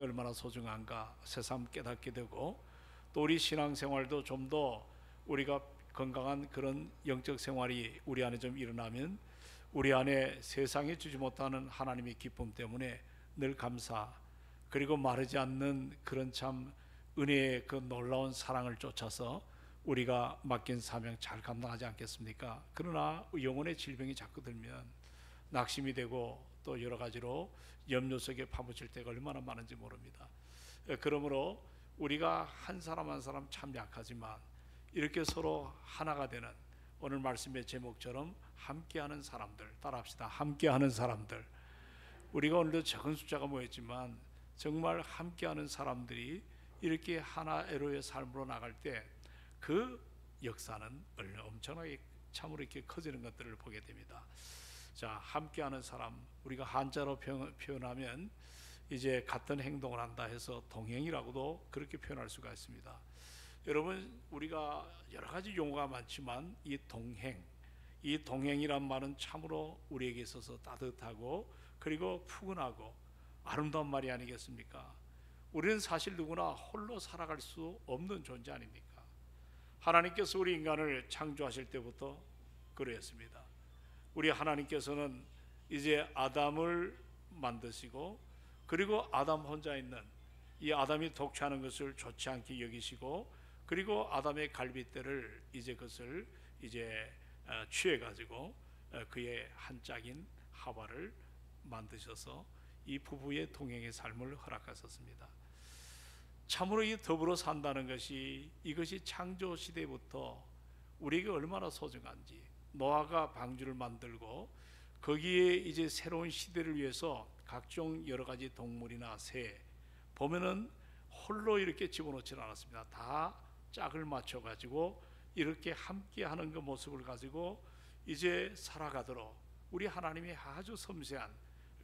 얼마나 소중한가 새삼 깨닫게 되고, 또 우리 신앙생활도 좀 더 우리가 건강한 그런 영적 생활이 우리 안에 좀 일어나면 우리 안에 세상에 주지 못하는 하나님의 기쁨 때문에 늘 감사, 그리고 마르지 않는 그런 참 은혜의 그 놀라운 사랑을 쫓아서 우리가 맡긴 사명 잘 감당하지 않겠습니까? 그러나 영혼의 질병이 자꾸 들면 낙심이 되고 또 여러 가지로 염려 속에 파묻힐 때가 얼마나 많은지 모릅니다. 그러므로 우리가 한 사람 한 사람 참 약하지만 이렇게 서로 하나가 되는, 오늘 말씀의 제목처럼 함께하는 사람들, 따라합시다. 함께하는 사람들. 우리가 오늘도 적은 숫자가 모였지만 정말 함께하는 사람들이 이렇게 하나애로의 삶으로 나갈 때 그 역사는 엄청나게 참으로 이렇게 커지는 것들을 보게 됩니다. 자, 함께하는 사람, 우리가 한자로 표현하면 이제 같은 행동을 한다 해서 동행이라고도 그렇게 표현할 수가 있습니다. 여러분, 우리가 여러 가지 용어가 많지만 이 동행이란 말은 참으로 우리에게 있어서 따뜻하고 그리고 푸근하고 아름다운 말이 아니겠습니까? 우리는 사실 누구나 홀로 살아갈 수 없는 존재 아닙니까? 하나님께서 우리 인간을 창조하실 때부터 그러했습니다. 우리 하나님께서는 이제 아담을 만드시고, 그리고 아담 혼자 있는 이 아담이 독취하는 것을 좋지 않게 여기시고, 그리고 아담의 갈빗대를 이제 그것을 이제 취해 가지고 그의 한 짝인 하와를 만드셔서 이 부부의 동행의 삶을 허락하셨습니다. 참으로 이 더불어 산다는 것이, 이것이 창조 시대부터 우리에게 얼마나 소중한지, 노아가 방주를 만들고 거기에 이제 새로운 시대를 위해서 각종 여러 가지 동물이나 새 보면은 홀로 이렇게 집어넣지 않았습니다. 다 짝을 맞춰 가지고 이렇게 함께하는 그 모습을 가지고 이제 살아가도록 우리 하나님이 아주 섬세한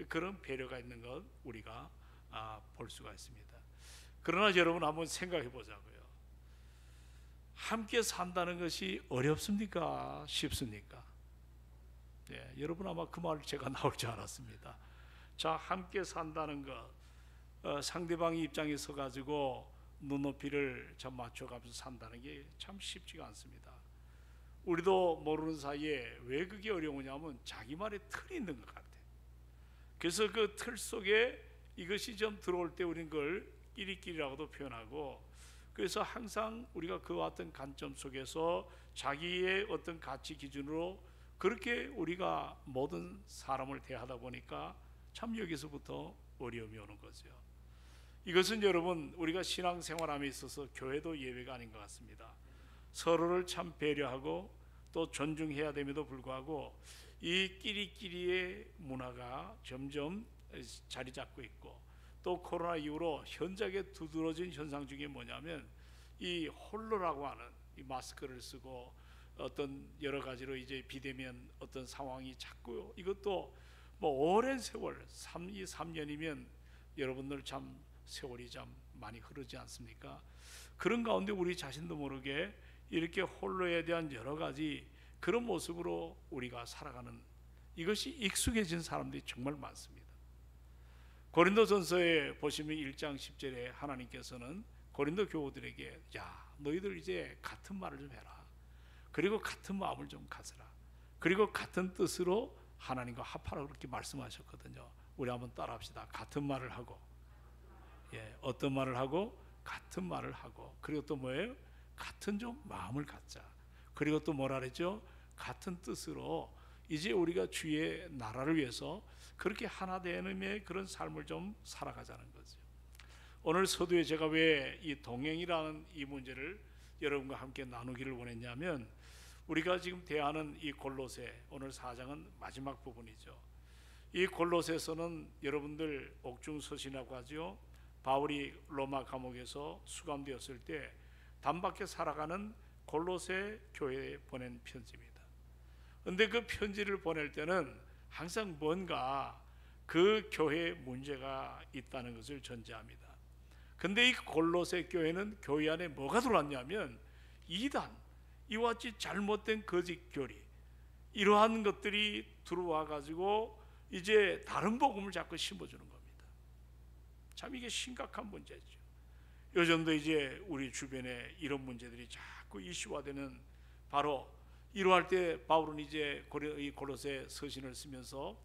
그런 배려가 있는 것 우리가 볼 수가 있습니다. 그러나 여러분, 한번 생각해 보자고요. 함께 산다는 것이 어렵습니까? 쉽습니까? 네, 여러분 아마 그 말 제가 나올 줄 알았습니다. 자, 함께 산다는 것, 상대방의 입장에 서 가지고 눈높이를 참 맞춰가면서 산다는 게 참 쉽지가 않습니다. 우리도 모르는 사이에 왜 그게 어려우냐면 자기만의 틀이 있는 것 같아요. 그래서 그 틀 속에 이것이 좀 들어올 때 우리는 그걸 끼리끼리라고도 표현하고, 그래서 항상 우리가 그와 같은 관점 속에서 자기의 어떤 가치 기준으로 그렇게 우리가 모든 사람을 대하다 보니까 참 여기서부터 어려움이 오는 거죠. 이것은 여러분, 우리가 신앙생활함에 있어서 교회도 예외가 아닌 것 같습니다. 서로를 참 배려하고 또 존중해야 됨에도 불구하고 이 끼리끼리의 문화가 점점 자리 잡고 있고, 또 코로나 이후로 현저하게 두드러진 현상 중에 뭐냐면 이 홀로라고 하는 이 마스크를 쓰고 어떤 여러 가지로 이제 비대면 어떤 상황이 자꾸, 이것도 뭐 오랜 세월, 이 3년이면 여러분들 참 세월이 참 많이 흐르지 않습니까? 그런 가운데 우리 자신도 모르게 이렇게 홀로에 대한 여러 가지 그런 모습으로 우리가 살아가는, 이것이 익숙해진 사람들이 정말 많습니다. 고린도전서에 보시면 1장 10절에 하나님께서는 고린도 교우들에게, 야, 너희들 이제 같은 말을 좀 해라. 그리고 같은 마음을 좀 가져라. 그리고 같은 뜻으로 하나님과 합하라고 그렇게 말씀하셨거든요. 우리 한번 따라합시다. 같은 말을 하고, 어떤 말을 하고? 같은 말을 하고, 그리고 또 뭐예요? 같은 좀 마음을 갖자. 그리고 또 뭐라 그랬죠? 같은 뜻으로 이제 우리가 주의 나라를 위해서 그렇게 하나 되는 그런 삶을 좀 살아가자는 거죠. 오늘 서두에 제가 왜 이 동행이라는 이 문제를 여러분과 함께 나누기를 원했냐면, 우리가 지금 대하는 이 골로새, 오늘 4장은 마지막 부분이죠. 이 골로새서는 여러분들 옥중서신이라고 하죠. 바울이 로마 감옥에서 수감되었을 때 단박에 살아가는 골로새 교회에 보낸 편지입니다. 그런데 그 편지를 보낼 때는 항상 뭔가 그 교회에 문제가 있다는 것을 전제합니다. 근데 이 골로새 교회는 교회 안에 뭐가 들어왔냐면 이단, 이와 같이 잘못된 거짓 교리, 이러한 것들이 들어와 가지고 이제 다른 복음을 자꾸 심어주는 겁니다. 참 이게 심각한 문제죠. 요즘도 이제 우리 주변에 이런 문제들이 자꾸 이슈화되는, 바로 이러할 때 바울은 이제 이 골로새 서신을 쓰면서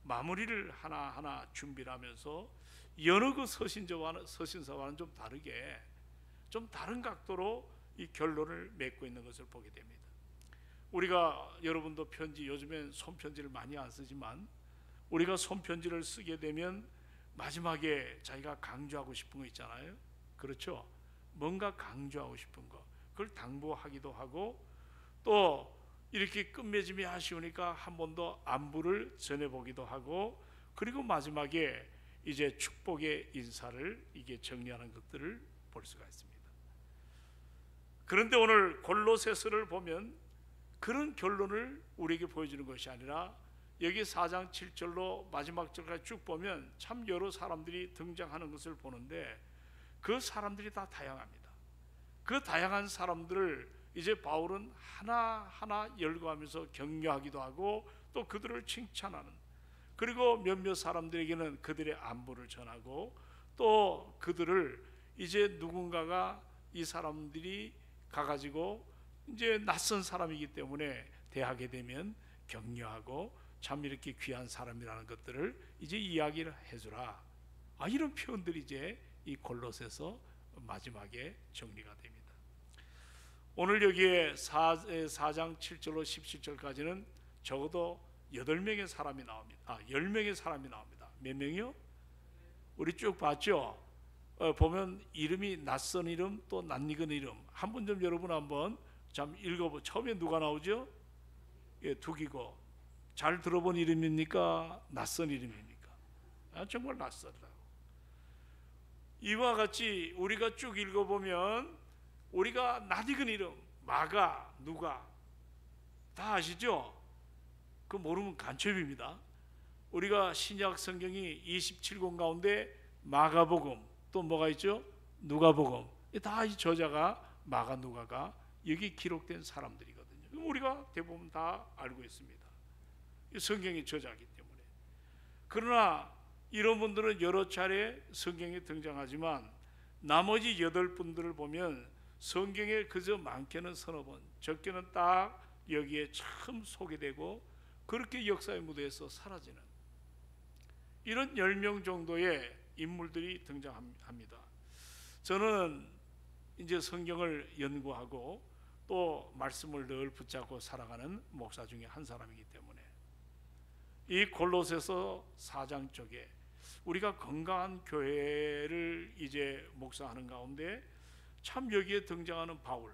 마무리를 하나하나 준비를 하면서 여러 그 서신서와는 좀 다르게, 좀 다른 각도로 이 결론을 맺고 있는 것을 보게 됩니다. 우리가, 여러분도 편지, 요즘엔 손편지를 많이 안 쓰지만 우리가 손편지를 쓰게 되면 마지막에 자기가 강조하고 싶은 거 있잖아요. 그렇죠? 뭔가 강조하고 싶은 거, 그걸 당부하기도 하고, 또 이렇게 끝맺음이 아쉬우니까 한 번 더 안부를 전해보기도 하고, 그리고 마지막에 이제 축복의 인사를 이게 정리하는 것들을 볼 수가 있습니다. 그런데 오늘 골로새서를 보면 그런 결론을 우리에게 보여주는 것이 아니라, 여기 4장 7절로 마지막 절까지 쭉 보면 참 여러 사람들이 등장하는 것을 보는데, 그 사람들이 다 다양합니다. 그 다양한 사람들을 이제 바울은 하나하나 열거하면서 격려하기도 하고, 또 그들을 칭찬하는, 그리고 몇몇 사람들에게는 그들의 안부를 전하고, 또 그들을 이제 누군가가 이 사람들이 가가지고 이제 낯선 사람이기 때문에 대하게 되면 격려하고, 참 이렇게 귀한 사람이라는 것들을 이제 이야기를 해주라. 이런 표현들이 이제 이 골로새서 마지막에 정리가 됩니다. 오늘 여기에 4장 7절로 17절까지는 적어도 8명의 사람이 나옵니다. 10명의 사람이 나옵니다. 몇 명이요? 우리 쭉 봤죠? 보면 이름이 낯선 이름, 또 낯익은 이름. 한 번 좀 여러분 한번 좀 읽어보. 처음에 누가 나오죠? 두기고. 잘 들어본 이름입니까? 낯선 이름입니까? 정말 낯설다고. 이와 같이 우리가 쭉 읽어보면 우리가 낯익은 이름, 마가, 누가 다 아시죠? 그 모르면 간첩입니다. 우리가 신약 성경이 27권 가운데 마가복음, 또 뭐가 있죠? 누가복음, 다 이 저자가 마가, 누가가 여기 기록된 사람들이거든요. 우리가 대부분 다 알고 있습니다. 성경의 저자이기 때문에. 그러나 이런 분들은 여러 차례 성경에 등장하지만 나머지 8분들을 보면 성경에 그저 많게는 서너 번, 적게는 딱 여기에 참 소개되고 그렇게 역사의 무대에서 사라지는 이런 10명 정도의 인물들이 등장합니다. 저는 이제 성경을 연구하고 또 말씀을 늘 붙잡고 살아가는 목사 중에 한 사람이기 때문에 이 골로새서 4장 쪽에 우리가 건강한 교회를 이제 목사하는 가운데 참 여기에 등장하는 바울,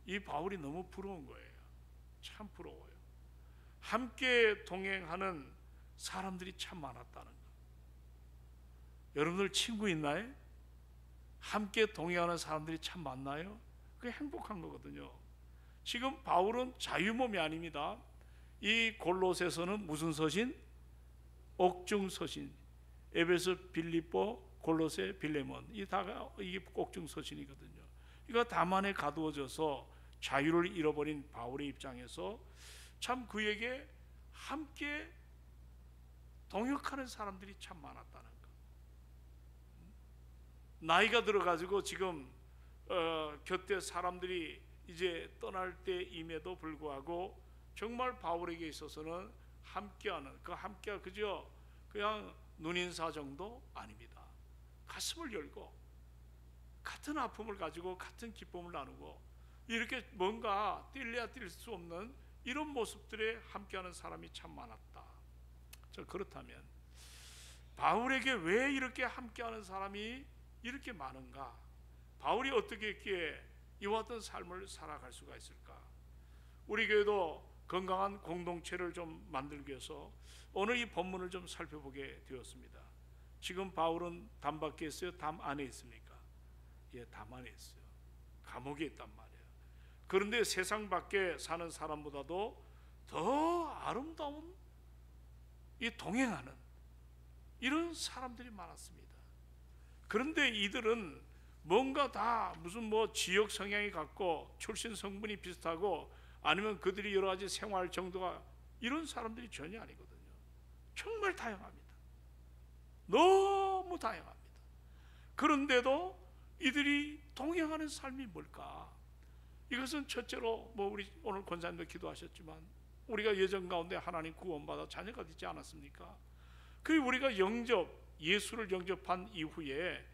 이 바울이 너무 부러운 거예요. 참 부러워요. 함께 동행하는 사람들이 참 많았다는 거. 여러분들 친구 있나요? 함께 동행하는 사람들이 참 많나요? 그게 행복한 거거든요. 지금 바울은 자유몸이 아닙니다. 이 골로새서는 무슨 서신? 옥중 서신. 에베소, 빌립보, 골로새, 빌레몬, 이게 옥중 서신이거든요. 이거 다만에 가두어져서 자유를 잃어버린 바울의 입장에서 참 그에게 함께 동역하는 사람들이 참 많았다는 거. 나이가 들어가지고 지금 곁에 사람들이 이제 떠날 때임에도 불구하고 정말 바울에게 있어서는 함께하는, 그 함께가 그저 그냥 눈인사 정도 아닙니다. 가슴을 열고 같은 아픔을 가지고 같은 기쁨을 나누고 이렇게 뭔가 뛸래야 뛸 수 없는 이런 모습들에 함께하는 사람이 참 많았다. 그렇다면 바울에게 왜 이렇게 함께하는 사람이 이렇게 많은가? 바울이 어떻게 이렇게 이와 같은 삶을 살아갈 수가 있을까? 우리 교회도 건강한 공동체를 좀 만들기 위해서 오늘 이 본문을 좀 살펴보게 되었습니다. 지금 바울은 담 밖에 있어요? 담 안에 있습니까? 예, 담 안에 있어요. 감옥에 있단 말이에요. 그런데 세상 밖에 사는 사람보다도 더 아름다운 이 동행하는 이런 사람들이 많았습니다. 그런데 이들은 뭔가 다 무슨 뭐 지역 성향이 같고 출신 성분이 비슷하고 아니면 그들이 여러 가지 생활 정도가 이런 사람들이 전혀 아니거든요. 정말 다양합니다. 너무 다양합니다. 그런데도 이들이 동행하는 삶이 뭘까? 이것은 첫째로 우리 오늘 권사님도 기도하셨지만 우리가 예전 가운데 하나님 구원받아 자녀가 되지 않았습니까? 그 우리가 예수를 영접한 이후에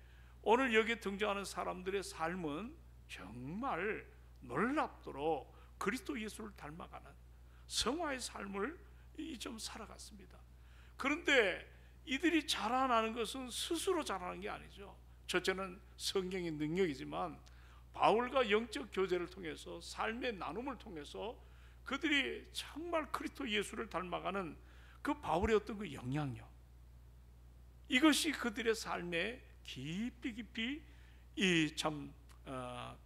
오늘 여기 등장하는 사람들의 삶은 정말 놀랍도록 그리스도 예수를 닮아가는 성화의 삶을 좀 살아갔습니다. 그런데 이들이 자라나는 것은 스스로 자라는 게 아니죠. 첫째는 성경의 능력이지만 바울과 영적 교제를 통해서 삶의 나눔을 통해서 그들이 정말 그리스도 예수를 닮아가는 그 바울의 어떤 그 영향력, 이것이 그들의 삶에 깊이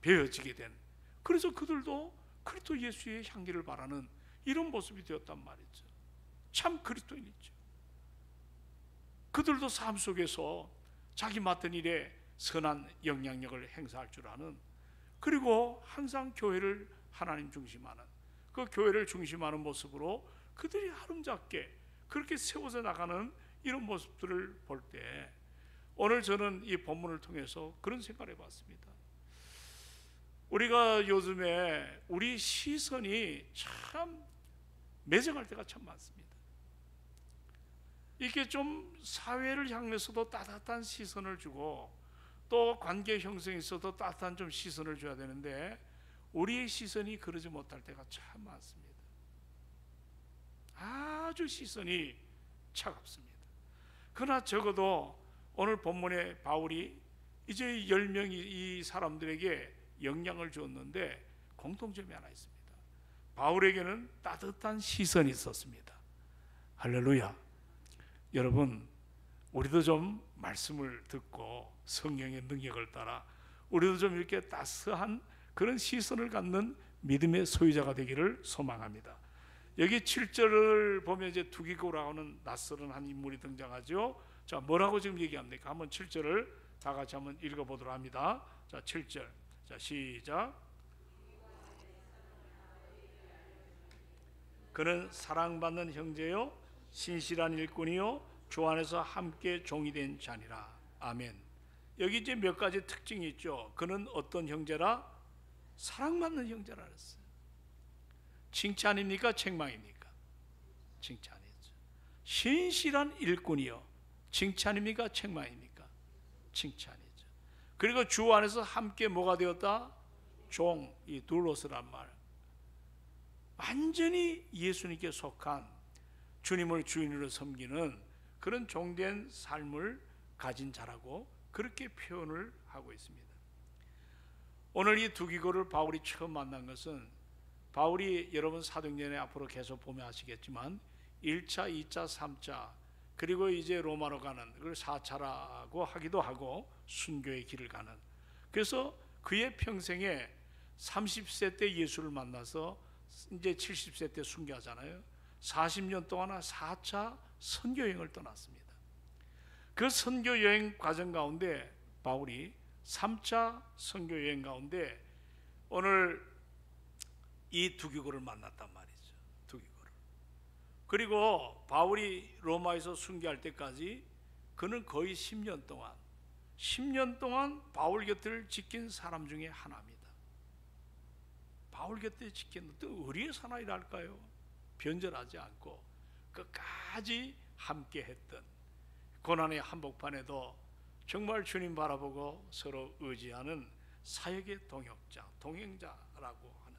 배어지게 된, 그래서 그들도 그리스도 예수의 향기를 바라는 이런 모습이 되었단 말이죠. 참 그리스도인이죠. 그들도 삶 속에서 자기 맡은 일에 선한 영향력을 행사할 줄 아는, 그리고 항상 교회를 하나님 중심하는, 그 교회를 중심하는 모습으로 그들이 아름답게 그렇게 세워져 나가는 이런 모습들을 볼 때 오늘 저는 이 본문을 통해서 그런 생각을 해봤습니다. 우리가 요즘에 우리 시선이 참 매정할 때가 참 많습니다. 이렇게 좀 사회를 향해서도 따뜻한 시선을 주고 또 관계 형성에 있어도 따뜻한 좀 시선을 줘야 되는데 우리의 시선이 그러지 못할 때가 참 많습니다. 아주 시선이 차갑습니다. 그러나 적어도 오늘 본문에 바울이 이제 10명이 이 사람들에게 영향을 주었는데 공통점이 하나 있습니다. 바울에게는 따뜻한 시선이 있었습니다. 할렐루야. 여러분, 우리도 좀 말씀을 듣고 성령의 능력을 따라 우리도 좀 이렇게 따스한 그런 시선을 갖는 믿음의 소유자가 되기를 소망합니다. 여기 7절을 보면 이제 두기고라고 하는 낯설은 한 인물이 등장하죠. 자, 뭐라고 지금 얘기합니까? 한번 7절을 다 같이 한번 읽어보도록 합니다. 자, 7절. 자, 시작. 그는 사랑받는 형제요 신실한 일꾼이요 주 안에서 함께 종이 된 자니라. 아멘. 여기 이제 몇 가지 특징이 있죠. 그는 어떤 형제라? 사랑받는 형제라 그랬어요. 칭찬입니까? 책망입니까? 칭찬이죠. 신실한 일꾼이요. 칭찬입니까? 책망입니까? 칭찬이죠. 그리고 주 안에서 함께 뭐가 되었다? 종, 이 둘로스란 말. 완전히 예수님께 속한 주님을 주인으로 섬기는 그런 종된 삶을 가진 자라고 그렇게 표현을 하고 있습니다. 오늘 이 두기고를 바울이 처음 만난 것은 바울이 여러분 사도행전에 앞으로 계속 보면 아시겠지만 1차, 2차, 3차 그리고 이제 로마로 가는 그걸 4차라고 하기도 하고 순교의 길을 가는, 그래서 그의 평생에 30세 때 예수를 만나서 이제 70세 때 순교하잖아요. 40년 동안 4차 선교여행을 떠났습니다. 그 선교여행 과정 가운데 바울이 3차 선교여행 가운데 오늘 이 두기고를 만났단 말이죠. 두기고를. 그리고 바울이 로마에서 순교할 때까지 그는 거의 10년 동안 바울 곁을 지킨 사람 중에 하나입니다. 바울 곁에 지킨 어떤 의리의 사나이랄까요? 변절하지 않고 끝까지 함께 했던, 고난의 한복판에도 정말 주님 바라보고 서로 의지하는 사역의 동행자라고 하는,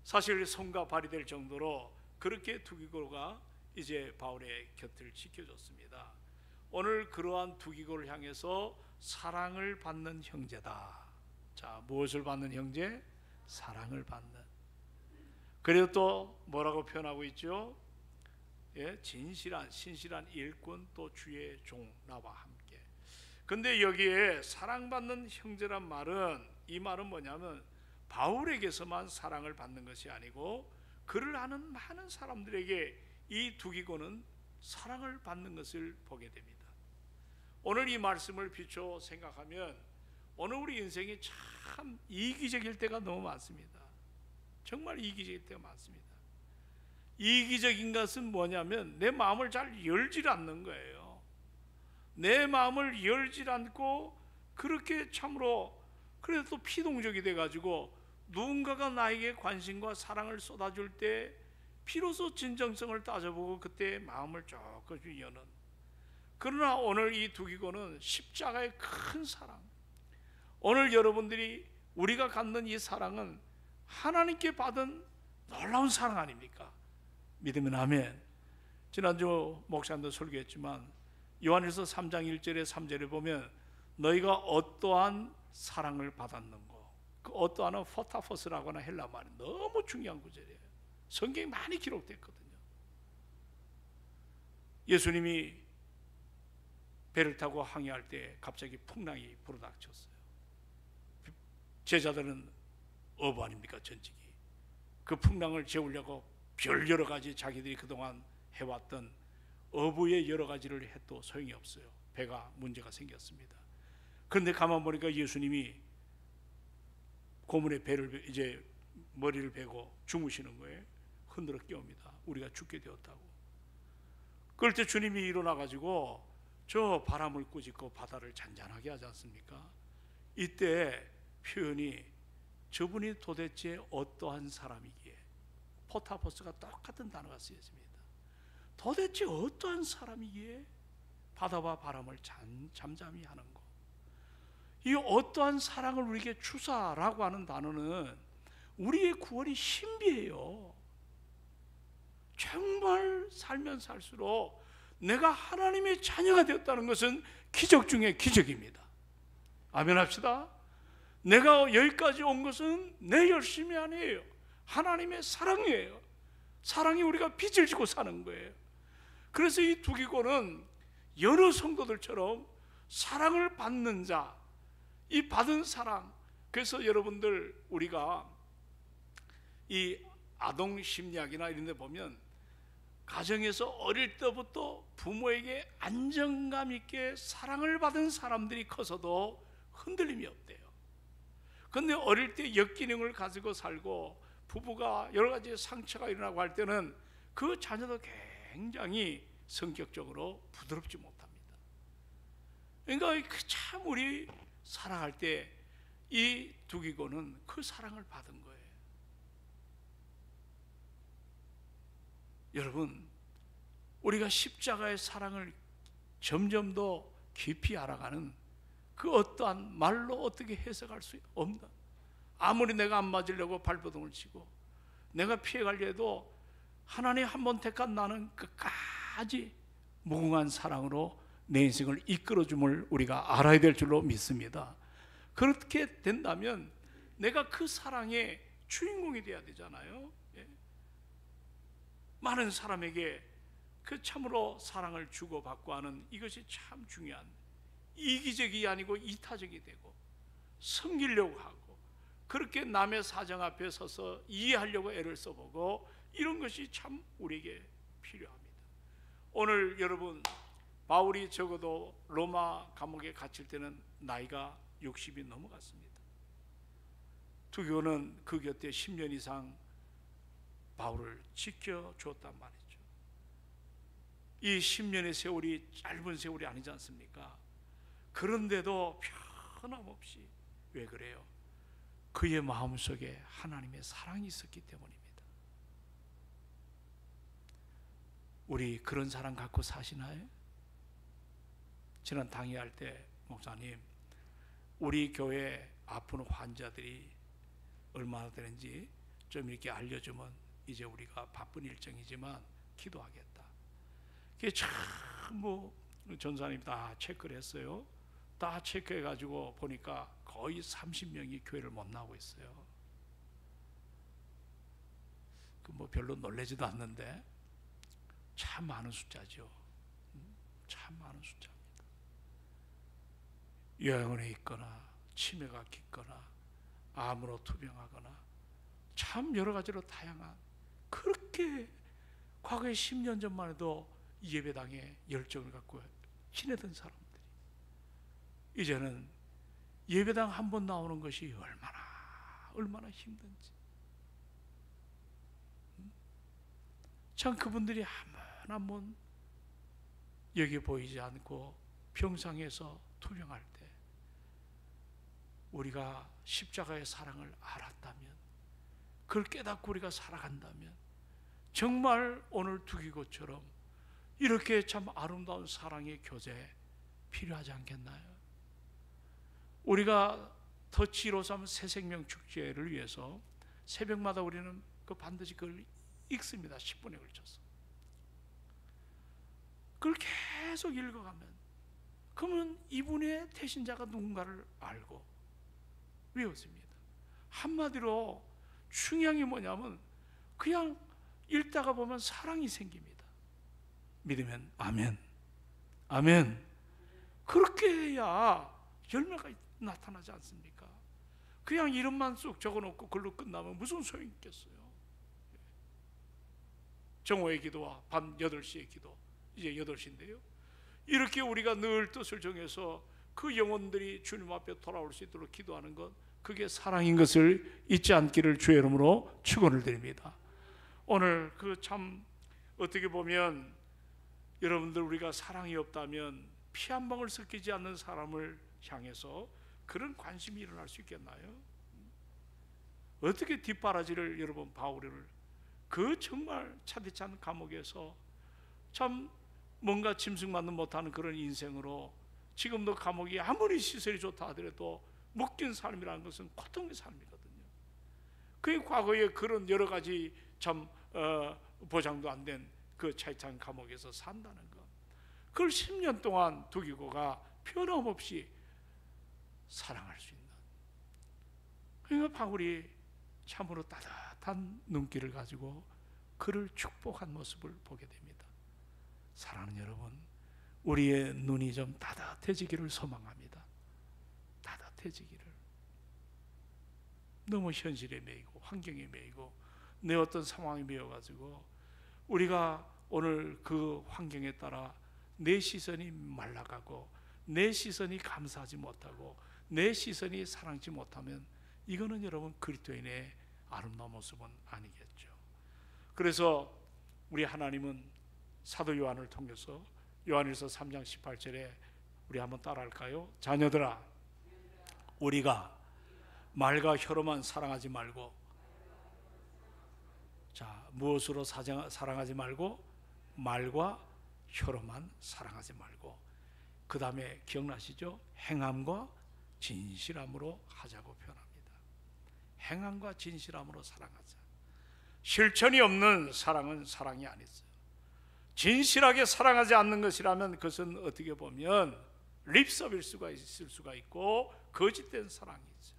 사실 손과 발이 될 정도로 그렇게 두기고가 이제 바울의 곁을 지켜줬습니다. 오늘 그러한 두기고를 향해서 사랑을 받는 형제다. 자, 무엇을 받는 형제? 사랑을 받는. 그리고 또 뭐라고 표현하고 있죠? 예, 신실한 일꾼, 또 주의 종, 나와 함께. 근데 여기에 사랑받는 형제란 말은, 이 말은 뭐냐면 바울에게서만 사랑을 받는 것이 아니고 그를 아는 많은 사람들에게 이 두기고는 사랑을 받는 것을 보게 됩니다. 오늘 이 말씀을 비춰 생각하면 오늘 우리 인생이 참 이기적일 때가 너무 많습니다. 정말 이기적일 때가 많습니다. 이기적인 것은 뭐냐면 내 마음을 잘 열질 않는 거예요. 내 마음을 열질 않고 그렇게 참으로 그래도 또 피동적이 돼가지고 누군가가 나에게 관심과 사랑을 쏟아줄 때 비로소 진정성을 따져보고 그때 마음을 조금 여는. 그러나 오늘 이 두기고는 십자가의 큰 사랑, 오늘 여러분들이 우리가 갖는 이 사랑은 하나님께 받은 놀라운 사랑 아닙니까? 믿으면 아멘. 지난주 목사님도 설교했지만 요한일서 3장 1절에 3절에 보면 너희가 어떠한 사랑을 받았는고, 그 어떠한은 포타포스라고 하는 헬라 말이 너무 중요한 구절이에요. 성경에 많이 기록됐거든요. 예수님이 배를 타고 항해할 때 갑자기 풍랑이 불어닥쳤어요. 제자들은 어부 아닙니까, 전직이. 그 풍랑을 재우려고 별 여러 가지 자기들이 그동안 해왔던 어부의 여러 가지를 해도 소용이 없어요. 배가 문제가 생겼습니다. 그런데 가만 보니까 예수님이 고문의 배를 이제 머리를 베고 주무시는 거예요. 흔들어 깨웁니다. 우리가 죽게 되었다고. 그럴 때 주님이 일어나 가지고 저 바람을 꾸짖고 바다를 잔잔하게 하지 않습니까? 이때 표현이 저분이 도대체 어떠한 사람이기에, 포타포스가 똑같은 단어가 쓰여집니다. 도대체 어떠한 사람이기에 바다와 바람을 잠잠히 하는 거. 이 어떠한 사랑을 우리에게 주사라고 하는 단어는 우리의 구원이 신비해요. 정말 살면 살수록 내가 하나님의 자녀가 되었다는 것은 기적 중에 기적입니다. 아멘 합시다. 내가 여기까지 온 것은 내 열심이 아니에요. 하나님의 사랑이에요. 사랑이 우리가 빚을 지고 사는 거예요. 그래서 이 두기고는 여러 성도들처럼 사랑을 받는 자, 이 받은 사랑. 그래서 여러분들 우리가 이 아동 심리학이나 이런 데 보면 가정에서 어릴 때부터 부모에게 안정감 있게 사랑을 받은 사람들이 커서도 흔들림이 없대요. 그런데 어릴 때 역기능을 가지고 살고 부부가 여러 가지 상처가 일어나고 할 때는 그 자녀도 굉장히 성격적으로 부드럽지 못합니다. 그러니까 참 우리 사랑할 때 이 두기고는 그 사랑을 받은 거예요. 여러분, 우리가 십자가의 사랑을 점점 더 깊이 알아가는 그 어떠한 말로 어떻게 해석할 수 없는, 아무리 내가 안 맞으려고 발버둥을 치고 내가 피해가려 해도 하나님 한 번 택한 나는 끝까지 무궁한 사랑으로 내 인생을 이끌어줌을 우리가 알아야 될 줄로 믿습니다. 그렇게 된다면 내가 그 사랑의 주인공이 되어야 되잖아요. 많은 사람에게 그 참으로 사랑을 주고받고 하는 이것이 참 중요한, 이기적이 아니고 이타적이 되고 섬기려고 하고 그렇게 남의 사정 앞에 서서 이해하려고 애를 써보고 이런 것이 참 우리에게 필요합니다. 오늘 여러분, 바울이 적어도 로마 감옥에 갇힐 때는 나이가 60이 넘어갔습니다. 두교는 그 곁에 10년 이상 바울을 지켜줬단 말이죠. 이 10년의 세월이 짧은 세월이 아니지 않습니까? 그런데도 변함없이, 왜 그래요? 그의 마음속에 하나님의 사랑이 있었기 때문입니다. 우리 그런 사랑 갖고 사시나요? 지난 당회할 때 목사님, 우리 교회 아픈 환자들이 얼마나 되는지 좀 이렇게 알려주면 이제 우리가 바쁜 일정이지만 기도하겠다. 그게 참 전사님 다 체크를 했어요. 다 체크해가지고 보니까 거의 30명이 교회를 못 나오고 있어요. 그 별로 놀라지도 않는데 참 많은 숫자죠. 참 많은 숫자입니다. 요양원에 있거나 치매가 깊거나 암으로 투병하거나 참 여러 가지로 다양한, 그렇게 과거에 10년 전만 해도 예배당에 열정을 갖고 지내던 사람들이 이제는 예배당 한 번 나오는 것이 얼마나 힘든지, 참 그분들이 한 번 여기 보이지 않고 평상에서 투병할 때 우리가 십자가의 사랑을 알았다면, 그걸 깨닫고 우리가 살아간다면 정말 오늘 두기고처럼 이렇게 참 아름다운 사랑의 교제 필요하지 않겠나요? 우리가 터치로삼 새생명 축제를 위해서 새벽마다 우리는 반드시 그걸 읽습니다. 10분에 걸쳐서. 그걸 계속 읽어가면, 그러면 이분의 태신자가 누군가를 알고 외웠습니다. 한마디로 중요한 게 뭐냐면 그냥 읽다가 보면 사랑이 생깁니다. 믿으면 아멘, 아멘. 그렇게 해야 열매가 나타나지 않습니까? 그냥 이름만 쑥 적어놓고 글로 끝나면 무슨 소용이 있겠어요? 정오의 기도와 밤 8시의 기도, 이제 8시인데요 이렇게 우리가 늘 뜻을 정해서 그 영혼들이 주님 앞에 돌아올 수 있도록 기도하는 것, 그게 사랑인 것을 잊지 않기를 주의 이름으로 축원을 드립니다. 오늘 그 참 어떻게 보면 여러분들, 우리가 사랑이 없다면 피 한 방울 섞이지 않는 사람을 향해서 그런 관심이 일어날 수 있겠나요? 어떻게 뒷바라지를, 여러분, 바울을 그 정말 차디치 않은 감옥에서 참 뭔가 짐승만도 못하는 그런 인생으로, 지금도 감옥이 아무리 시설이 좋다 하더라도 묶인 삶이라는 것은 고통의 삶이거든요. 그 과거에 그런 여러 가지 참 보장도 안 된 그 차디찬 감옥에서 산다는 것, 그걸 10년 동안 두기고가 변함없이 사랑할 수 있는, 그러니까 바울이 참으로 따뜻한 눈길을 가지고 그를 축복한 모습을 보게 됩니다. 사랑하는 여러분, 우리의 눈이 좀 따뜻해지기를 소망합니다. 따뜻해지기를. 너무 현실에 매이고 환경에 매이고 내 어떤 상황에 매여가지고 우리가 오늘 그 환경에 따라 내 시선이 말라가고 내 시선이 감사하지 못하고 내 시선이 사랑지 못하면 이거는 여러분 그리스도인의 아름다운 모습은 아니겠죠. 그래서 우리 하나님은 사도 요한을 통해서 요한일서 3장 18절에 우리 한번 따라할까요? 자녀들아, 우리가 말과 혀로만 사랑하지 말고, 자, 무엇으로 사랑하지 말고? 말과 혀로만 사랑하지 말고, 그 다음에 기억나시죠? 행함과 진실함으로 하자고 표현합니다. 행함과 진실함으로 사랑하자. 실천이 없는 사랑은 사랑이 아니죠. 진실하게 사랑하지 않는 것이라면 그것은 어떻게 보면 립서비일 수가 있을 수가 있고 거짓된 사랑이죠.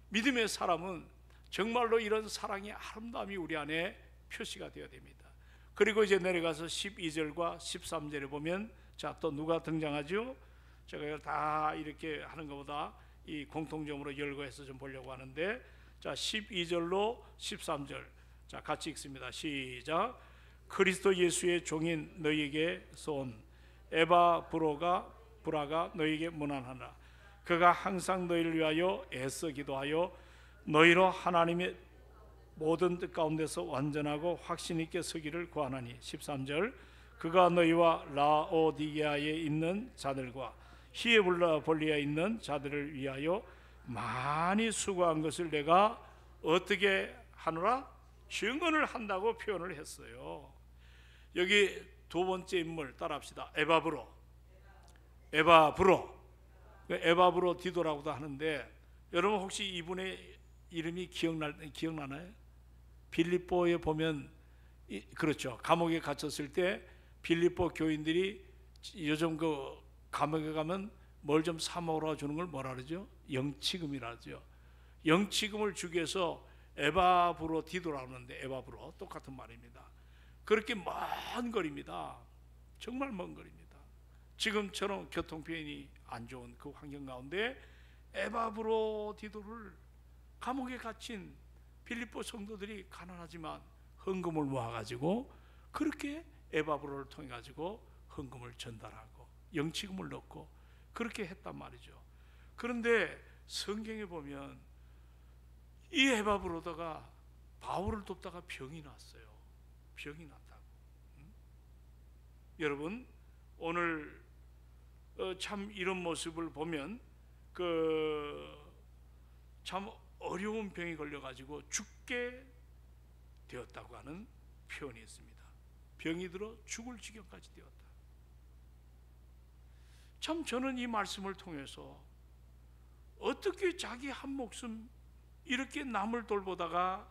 믿음의 사람은 정말로 이런 사랑의 아름다움이 우리 안에 표시가 되어야 됩니다. 그리고 이제 내려가서 12절과 13절에 보면, 자, 또 누가 등장하죠? 제가 이걸 다 이렇게 하는 것보다 이 공통점으로 열거해서 좀 보려고 하는데, 자, 12절로 13절, 자, 같이 읽습니다. 시작. 그리스도 예수의 종인 너희에게 쏜 에바브라가 너희에게 문안하라. 그가 항상 너희를 위하여 애써 기도하여 너희로 하나님의 모든 뜻 가운데서 완전하고 확신 있게 서기를 구하나니. 13절. 그가 너희와 라오디게아에 있는 자들과 히에볼리아에 있는 자들을 위하여 많이 수고한 것을 내가 어떻게 하노라? 증언을 한다고 표현을 했어요. 여기 두 번째 인물 따라합시다. 에바브로 디도라고도 하는데, 여러분 혹시 이분의 이름이 기억나나요? 빌립보에 보면, 그렇죠, 감옥에 갇혔을 때 빌립보 교인들이 요즘 그 감옥에 가면 뭘 좀 사 먹으러 주는 걸 뭐라 그러죠? 영치금이라 하죠. 영치금을 주기 위해서 에바브로 디도라고 하는데, 에바브로 똑같은 말입니다. 그렇게 먼 거리입니다. 정말 먼 거리입니다. 지금처럼 교통편이 안 좋은 그 환경 가운데 에바브로 디도를 감옥에 갇힌 빌립보 성도들이 가난하지만 헌금을 모아가지고 그렇게 에바브로를 통해 가지고 헌금을 전달하고 영치금을 넣고 그렇게 했단 말이죠. 그런데 성경에 보면 이 에바브로다가 바울을 돕다가 병이 났어요. 병이 났다고. 여러분, 오늘 참 이런 모습을 보면 그 참 어려운 병이 걸려가지고 죽게 되었다고 하는 표현이 있습니다. 병이 들어 죽을 지경까지 되었다. 참 저는 이 말씀을 통해서 어떻게 자기 한 목숨 이렇게 남을 돌보다가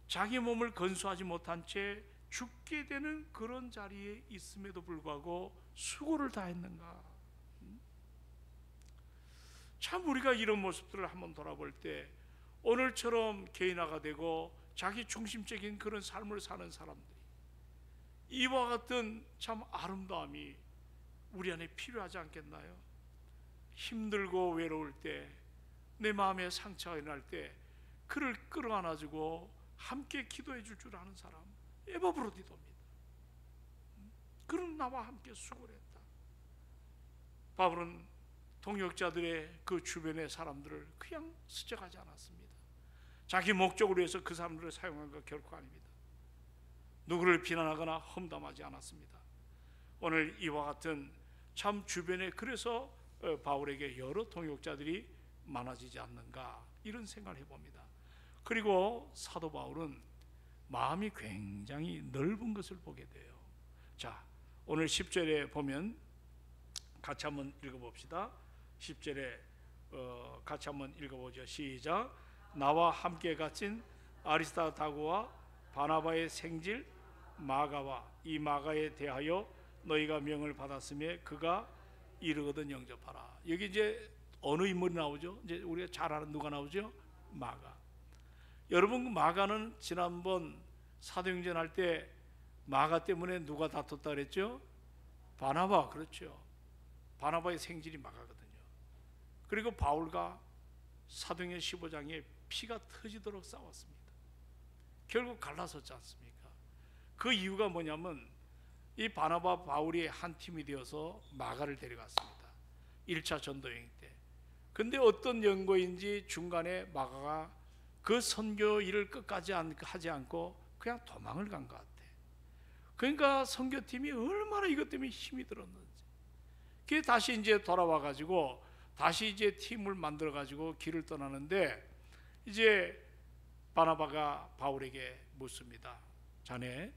자기 몸을 건수하지 못한 채 죽게 되는 그런 자리에 있음에도 불구하고 수고를 다했는가? 참 우리가 이런 모습들을 한번 돌아볼 때 오늘처럼 개인화가 되고 자기 중심적인 그런 삶을 사는 사람들이 이와 같은 참 아름다움이 우리 안에 필요하지 않겠나요? 힘들고 외로울 때, 내 마음에 상처가 일어날 때 그를 끌어안아주고 함께 기도해 줄 줄 아는 사람, 에바브로디도입니다. 그는 나와 함께 수고를 했다. 바울은 동역자들의 그 주변의 사람들을 그냥 스쳐가지 않았습니다. 자기 목적을 위해서 그 사람들을 사용한 것 결코 아닙니다. 누구를 비난하거나 험담하지 않았습니다. 오늘 이와 같은 참 주변에 그래서 바울에게 여러 동역자들이 많아지지 않는가 이런 생각을 해봅니다. 그리고 사도 바울은 마음이 굉장히 넓은 것을 보게 돼요. 자, 오늘 10절에 보면 같이 한번 읽어봅시다. 10절에 같이 한번 읽어보죠. 시작. 나와 함께 갇힌 아리스타다고와 바나바의 생질 마가와 이 마가에 대하여 너희가 명을 받았으며 그가 이르거든 영접하라. 여기 이제 어느 인물이 나오죠? 이제 우리가 잘 아는 누가 나오죠? 마가. 여러분, 마가는 지난번 사도행전 할 때 마가 때문에 누가 다퉜다 그랬죠? 바나바. 그렇죠. 바나바의 생질이 마가거든요. 그리고 바울과 사도행전 15장에 피가 터지도록 싸웠습니다. 결국 갈라섰지 않습니까? 그 이유가 뭐냐면 이 바나바 바울이 한 팀이 되어서 마가를 데려갔습니다. 1차 전도여행 때. 근데 어떤 연고인지 중간에 마가가 그 선교 일을 끝까지 하지 않고 그냥 도망을 간 것 같아. 그러니까 선교팀이 얼마나 이것 때문에 힘이 들었는지. 그게 다시 이제 돌아와 가지고 다시 이제 팀을 만들어 가지고 길을 떠나는데 이제 바나바가 바울에게 묻습니다. 자네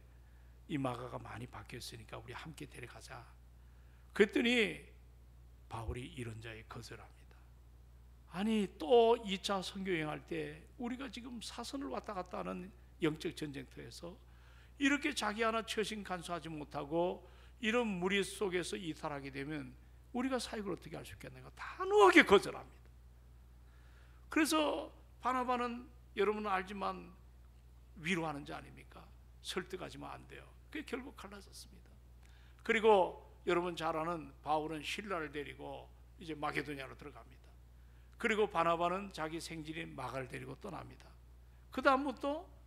이 마가가 많이 바뀌었으니까 우리 함께 데려가자. 그랬더니 바울이 이런 자에 거절합니다. 아니 또 2차 선교여행 할 때 우리가 지금 사선을 왔다 갔다 하는 영적 전쟁터에서 이렇게 자기 하나 처신 간수하지 못하고 이런 무리 속에서 이탈하게 되면 우리가 사역을 어떻게 할 수 있겠는가 단호하게 거절합니다. 그래서 바나바는 여러분은 알지만 위로하는 자 아닙니까? 설득하지만 안 돼요. 그게 결국 갈라졌습니다. 그리고 여러분 잘 아는 바울은 실라를 데리고 이제 마게도냐로 들어갑니다. 그리고 바나바는 자기 생질인 마가를 데리고 떠납니다. 그 다음부터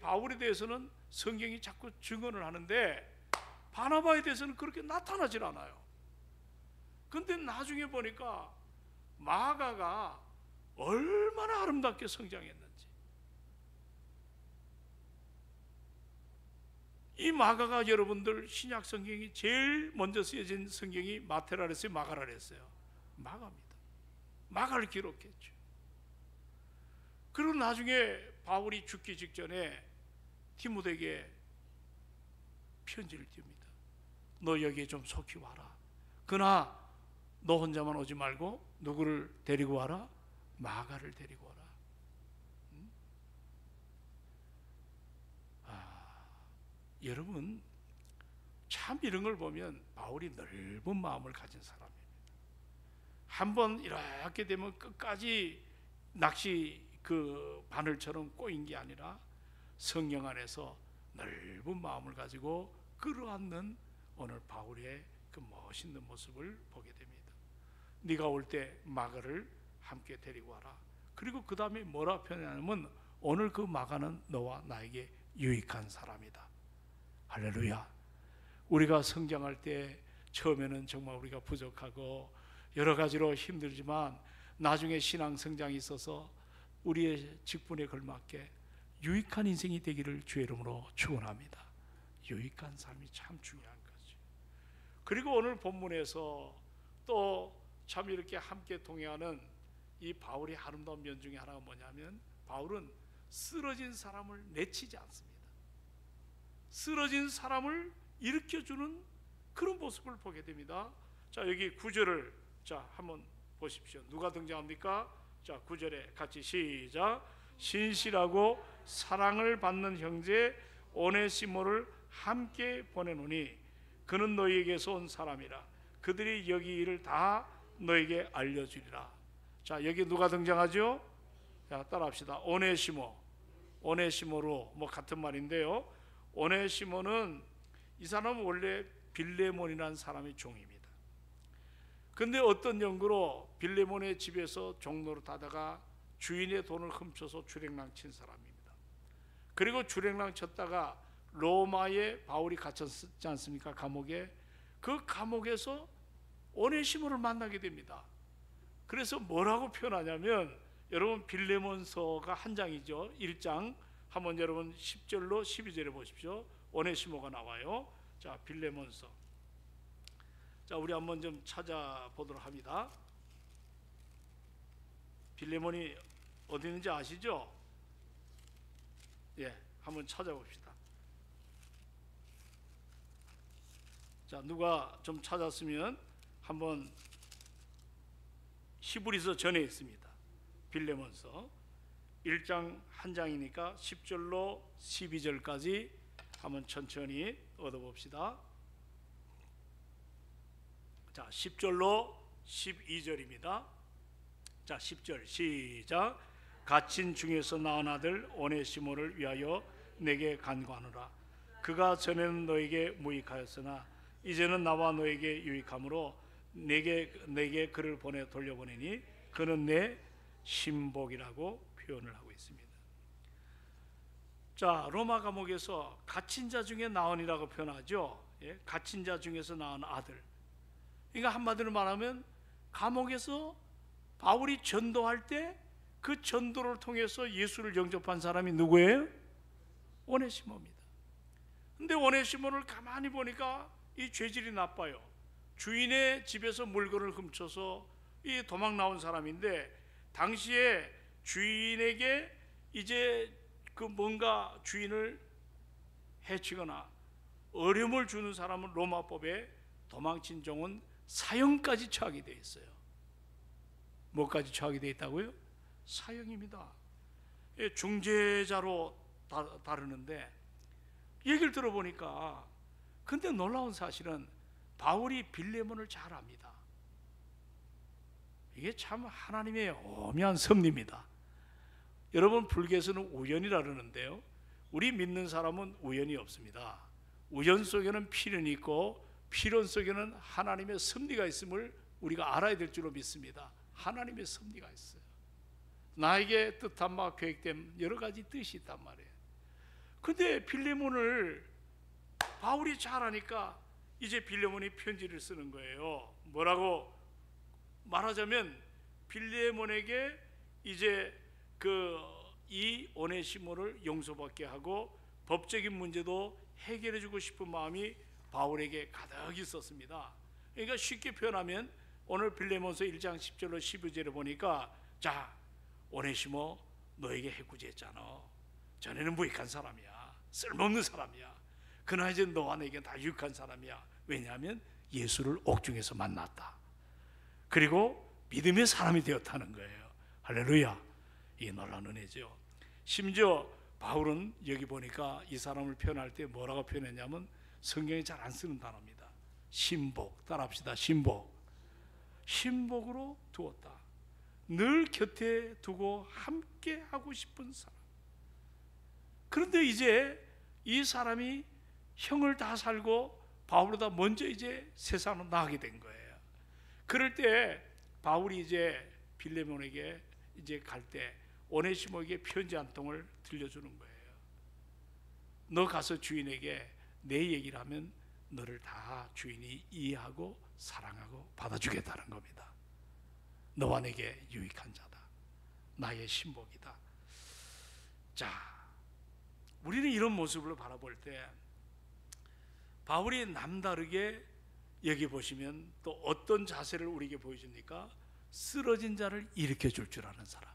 바울에 대해서는 성경이 자꾸 증언을 하는데 바나바에 대해서는 그렇게 나타나질 않아요. 근데 나중에 보니까 마가가 얼마나 아름답게 성장했는지. 이 마가가 여러분들 신약 성경이 제일 먼저 쓰여진 성경이 마테라 그랬어요, 마가라 그랬어요? 마가입니다. 마가를 기록했죠. 그리고 나중에 바울이 죽기 직전에 디모데에게 편지를 띄웁니다. 너 여기에 좀 속히 와라. 그러나 너 혼자만 오지 말고 누구를 데리고 와라? 마가를 데리고 와라. 여러분 참 이런 걸 보면 바울이 넓은 마음을 가진 사람입니다. 한번 이렇게 되면 끝까지 낚시 그 바늘처럼 꼬인 게 아니라 성령 안에서 넓은 마음을 가지고 끌어안는 오늘 바울의 그 멋있는 모습을 보게 됩니다. 네가 올 때 마가를 함께 데리고 와라. 그리고 그 다음에 뭐라 표현하냐면 오늘 그 마가는 너와 나에게 유익한 사람이다. 할렐루야. 우리가 성장할 때 처음에는 정말 우리가 부족하고 여러 가지로 힘들지만 나중에 신앙 성장이 있어서 우리의 직분에 걸맞게 유익한 인생이 되기를 주의 이름으로 축원합니다. 유익한 삶이 참 중요한 거죠. 그리고 오늘 본문에서 또 참 이렇게 함께 동행하는 이 바울의 아름다운 면 중에 하나가 뭐냐면 바울은 쓰러진 사람을 내치지 않습니다. 쓰러진 사람을 일으켜주는 그런 모습을 보게 됩니다. 자, 여기 9절을 자 한번 보십시오. 누가 등장합니까? 자, 9절에 같이 시작. 신실하고 사랑을 받는 형제 오네시모를 함께 보내노니 그는 너희에게서 온 사람이라. 그들이 여기 일을 다 너에게 알려주리라. 자, 여기 누가 등장하죠? 자, 따라합시다. 오네시모. 오네시모로 뭐 같은 말인데요. 오네시모는 이 사람은 원래 빌레몬이라는 사람의 종입니다. 근데 어떤 연구로 빌레몬의 집에서 종로를 타다가 주인의 돈을 훔쳐서 주랭랑 친 사람입니다. 그리고 주랭랑 쳤다가 로마에 바울이 갇혔지 않습니까? 감옥에. 그 감옥에서 오네시모를 만나게 됩니다. 그래서 뭐라고 표현하냐면, 여러분 빌레몬서가 한 장이죠. 1장 한번 여러분 10절로 12절에 보십시오. 오네시모가 나와요. 자, 빌레몬서. 자, 우리 한번 좀 찾아보도록 합니다. 빌레몬이 어디 있는지 아시죠? 예, 한번 찾아봅시다. 자, 누가 좀 찾았으면 한번, 히브리서 전에 있습니다. 빌레몬서 1장 한 장이니까 10절로 12절까지 한번 천천히 얻어봅시다. 자, 10절로 12절입니다. 자, 10절 시작. 갇힌 중에서 낳은 아들 오네시모를 위하여 내게 간구하노라. 그가 전에는 너에게 무익하였으나 이제는 나와 너에게 유익함으로 내게 그를 보내 돌려보내니 그는 내 신복이라고 표현을 하고 있습니다. 자, 로마 감옥에서 갇힌 자 중에 나은이라고 표현하죠. 예? 갇힌 자 중에서 낳은 아들. 그러니까 한마디로 말하면 감옥에서 바울이 전도할 때 그 전도를 통해서 예수를 영접한 사람이 누구예요? 오네시모입니다. 근데 오네시모를 가만히 보니까 이 죄질이 나빠요. 주인의 집에서 물건을 훔쳐서 이 도망 나온 사람인데, 당시에 주인에게 이제 그 뭔가 주인을 해치거나 어려움을 주는 사람은 로마법에 도망친 종은 사형까지 처하게 돼 있어요. 뭐까지 처하게 돼 있다고요? 사형입니다. 중재자로 다루는데, 얘기를 들어보니까 근데 놀라운 사실은 바울이 빌레몬을 잘 압니다. 이게 참 하나님의 오묘한 섭리입니다. 여러분, 불교에서는 우연이라 그러는데요, 우리 믿는 사람은 우연이 없습니다. 우연 속에는 필연이 있고 필연 속에는 하나님의 섭리가 있음을 우리가 알아야 될 줄로 믿습니다. 하나님의 섭리가 있어요. 나에게 뜻한 바 계획된 여러 가지 뜻이 있단 말이에요. 근데 빌레몬을 바울이 잘하니까 이제 빌레몬이 편지를 쓰는 거예요. 뭐라고 말하자면 빌레몬에게 이제 이 오네시모를 용서받게 하고 법적인 문제도 해결해 주고 싶은 마음이 바울에게 가득 있었습니다. 그러니까 쉽게 표현하면 오늘 빌레몬서 1장 10절로 12절에 보니까, 자, 오네시모 너에게 해코지했잖아. 전에는 무익한 사람이야. 쓸모없는 사람이야. 그러나 이제 너와 내게 다 유익한 사람이야. 왜냐하면 예수를 옥중에서 만났다. 그리고 믿음의 사람이 되었다는 거예요. 할렐루야. 이 놀라운 은혜죠. 심지어 바울은 여기 보니까 이 사람을 표현할 때 뭐라고 표현했냐면, 성경이 잘 안 쓰는 단어입니다. 신복. 따라합시다. 신복. 신복으로 두었다. 늘 곁에 두고 함께 하고 싶은 사람. 그런데 이제 이 사람이 형을 다 살고 바울보다 먼저 이제 세상으로 나가게 된 거예요. 그럴 때 바울이 이제 빌레몬에게 이제 갈 때 오네시모에게 편지 한 통을 들려주는 거예요. 너 가서 주인에게 내 얘기를 하면 너를 다 주인이 이해하고 사랑하고 받아주겠다는 겁니다. 너와 내게 유익한 자다. 나의 신복이다. 자, 우리는 이런 모습을 바라볼 때 바울이 남다르게 여기 보시면 또 어떤 자세를 우리에게 보여줍니까? 쓰러진 자를 일으켜 줄 줄 아는 사람.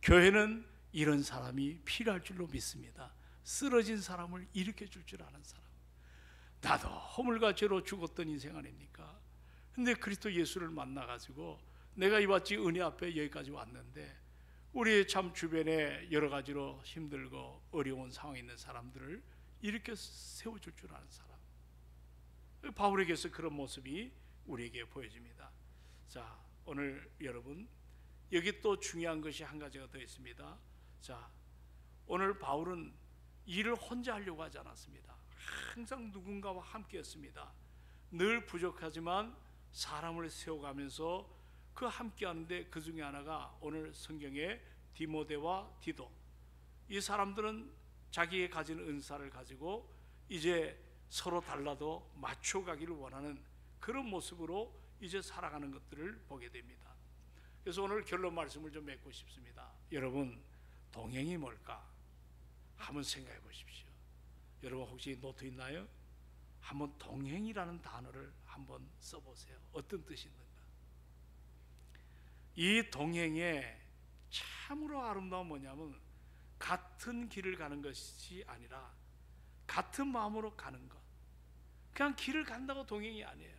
교회는 이런 사람이 필요할 줄로 믿습니다. 쓰러진 사람을 일으켜 줄 줄 아는 사람. 나도 허물과 죄로 죽었던 인생 아닙니까? 근데 그리스도 예수를 만나가지고 내가 이같이 은혜 앞에 여기까지 왔는데, 우리 참 주변에 여러 가지로 힘들고 어려운 상황에 있는 사람들을 일으켜 세워줄 줄 아는 사람. 바울에게서 그런 모습이 우리에게 보여집니다. 자, 오늘 여러분, 여기 또 중요한 것이 한 가지가 더 있습니다. 자, 오늘 바울은 일을 혼자 하려고 하지 않았습니다. 항상 누군가와 함께했습니다. 늘 부족하지만 사람을 세워가면서 그 함께하는데, 그 중에 하나가 오늘 성경에 디모데와 디도, 이 사람들은 자기의 가진 은사를 가지고 이제 서로 달라도 맞춰가기를 원하는 그런 모습으로 이제 살아가는 것들을 보게 됩니다. 그래서 오늘 결론 말씀을 좀 맺고 싶습니다. 여러분, 동행이 뭘까? 한번 생각해 보십시오. 여러분 혹시 노트 있나요? 한번 동행이라는 단어를 한번 써보세요. 어떤 뜻이 있는가? 이 동행의 참으로 아름다운 뭐냐면, 같은 길을 가는 것이 아니라 같은 마음으로 가는 것. 그냥 길을 간다고 동행이 아니에요.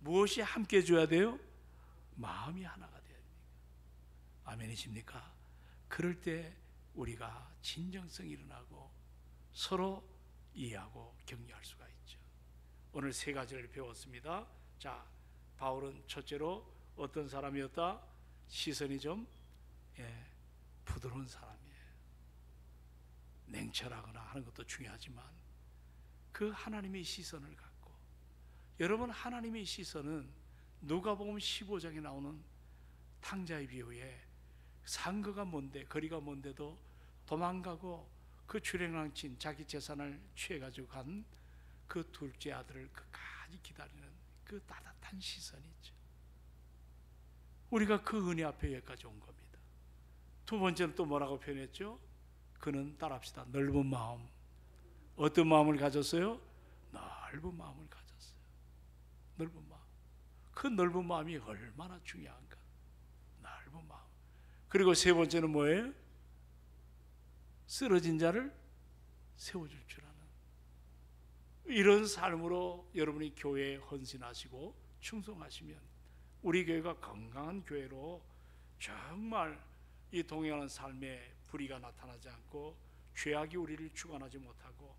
무엇이 함께 해줘야 돼요? 마음이 하나가 돼야 됩니다. 아멘이십니까? 그럴 때 우리가 진정성이 일어나고 서로 이해하고 격려할 수가 있죠. 오늘 세 가지를 배웠습니다. 자, 바울은 첫째로 어떤 사람이었다? 시선이 좀 부드러운 사람이에요. 냉철하거나 하는 것도 중요하지만 그 하나님의 시선을 갖고, 여러분, 하나님의 시선은 누가복음 15장에 나오는 탕자의 비유에 상거가 먼데, 거리가 먼데도 도망가고 그 주랭랑친 자기 재산을 취해가지고 간 그 둘째 아들을 끝까지 기다리는 그 따뜻한 시선이 있죠. 우리가 그 은혜 앞에 여기까지 온 겁니다. 두 번째는 또 뭐라고 표현했죠? 그는 따라합시다. 넓은 마음. 어떤 마음을 가졌어요? 넓은 마음을 가졌어요. 넓은 마음. 그 넓은 마음이 얼마나 중요한가. 넓은 마음. 그리고 세 번째는 뭐예요? 쓰러진 자를 세워줄 줄 아는, 이런 삶으로 여러분이 교회에 헌신하시고 충성하시면 우리 교회가 건강한 교회로 정말 이 동행하는 삶에 불의가 나타나지 않고 죄악이 우리를 주관하지 못하고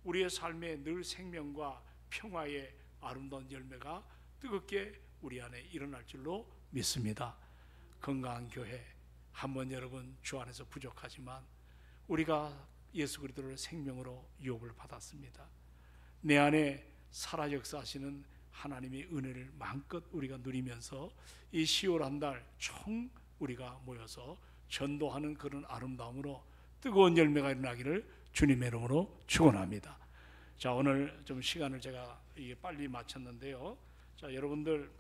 우리의 삶에 늘 생명과 평화의 아름다운 열매가 뜨겁게 우리 안에 일어날 줄로 믿습니다. 건강한 교회, 한번 여러분 주 안에서 부족하지만 우리가 예수 그리스도를 생명으로 유업을 받았습니다. 내 안에 살아 역사하시는 하나님의 은혜를 마음껏 우리가 누리면서 이 10월 한 달 총 우리가 모여서 전도하는 그런 아름다움으로 뜨거운 열매가 일어나기를 주님의 이름으로 축원합니다. 자, 오늘 좀 시간을 제가 빨리 마쳤는데요. 자, 여러분들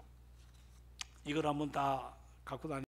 이걸 한번 다 갖고 다니